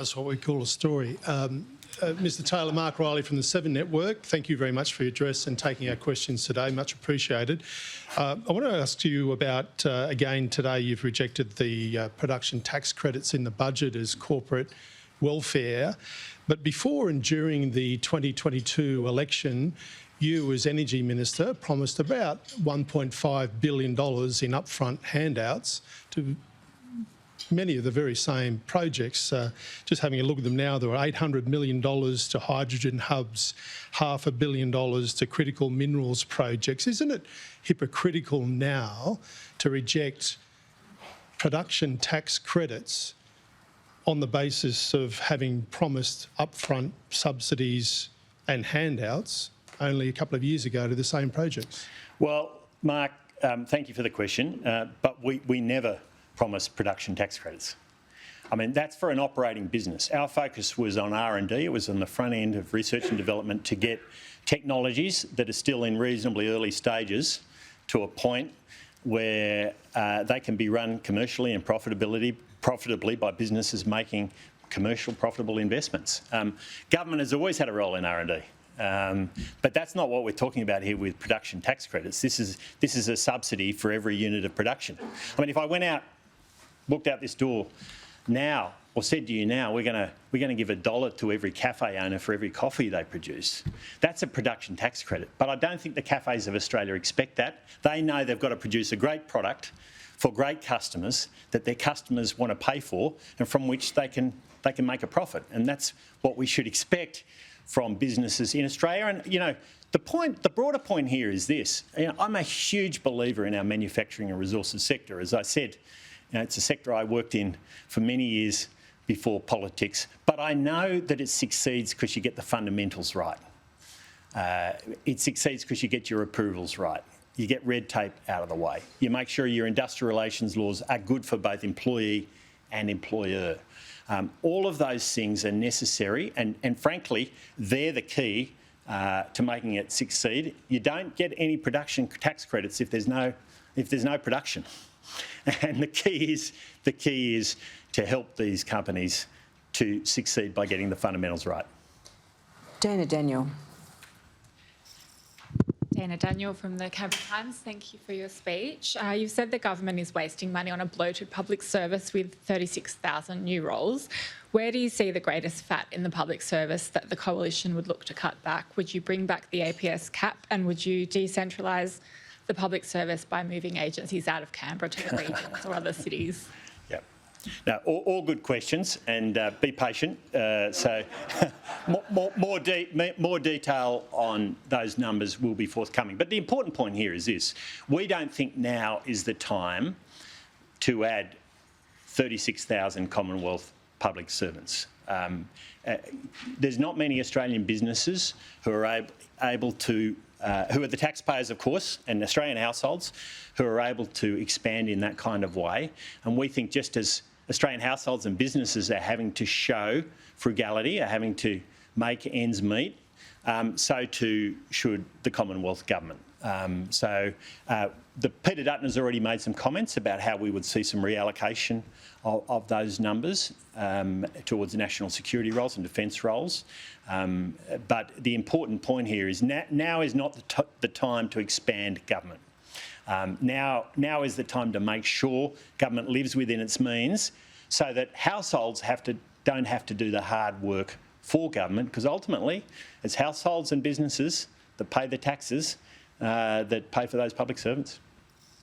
That's what we call a story. Mr Taylor, Mark Riley from the Seven Network, thank you very much for your address and taking our questions today, much appreciated. I want to ask you about, again today you've rejected the production tax credits in the budget as corporate welfare, but before and during the 2022 election, you as Energy Minister promised about $1.5 billion in upfront handouts to many of the very same projects. Just having a look at them now, there were $800 million to hydrogen hubs, $500 million to critical minerals projects. Isn't it hypocritical now to reject production tax credits on the basis of having promised upfront subsidies and handouts only a couple of years ago to the same projects? Well, Mark, thank you for the question, but we never promised production tax credits. I mean, that's for an operating business. Our focus was on R&D. It was on the front end of research and development to get technologies that are still in reasonably early stages to a point where they can be run commercially and profitably by businesses making commercial profitable investments. Government has always had a role in R&D. But that's not what we're talking about here with production tax credits. This is a subsidy for every unit of production. I mean, if I went out, walked out this door now, or said to you now, we're going to give $1 to every cafe owner for every coffee they produce, that's a production tax credit. But I don't think the cafes of Australia expect that. They know they've got to produce a great product for great customers that their customers want to pay for and from which they can make a profit. And that's what we should expect from businesses in Australia. And, you know, the broader point here is this. You know, I'm a huge believer in our manufacturing and resources sector. As I said, you know, it's a sector I worked in for many years before politics, but I know that it succeeds because you get the fundamentals right. It succeeds because you get your approvals right. You get red tape out of the way. You make sure your industrial relations laws are good for both employee and employer. All of those things are necessary, and frankly, they're the key to making it succeed. You don't get any production tax credits if there's no production, and the key is to help these companies to succeed by getting the fundamentals right. Dana Daniel. Dana Daniel from the Canberra Times, thank you for your speech. You've said the government is wasting money on a bloated public service with 36,000 new roles. Where do you see the greatest fat in the public service that the coalition would look to cut back? Would you bring back the APS cap, and would you decentralise the public service by moving agencies out of Canberra to the regions or other cities? Yep. Now, all good questions, and be patient. So more detail on those numbers will be forthcoming. But the important point here is this. We don't think now is the time to add 36,000 Commonwealth public servants. There's not many Australian businesses who are able to who are the taxpayers, of course, and Australian households who are able to expand in that kind of way. And we think just as Australian households and businesses are having to show frugality, are having to make ends meet, so too should the Commonwealth Government. Peter Dutton has already made some comments about how we would see some reallocation of those numbers towards national security roles and defence roles. But the important point here is now is not the time to expand government. Now is the time to make sure government lives within its means so that households don't have to do the hard work for government, because ultimately it's households and businesses that pay the taxes that pay for those public servants.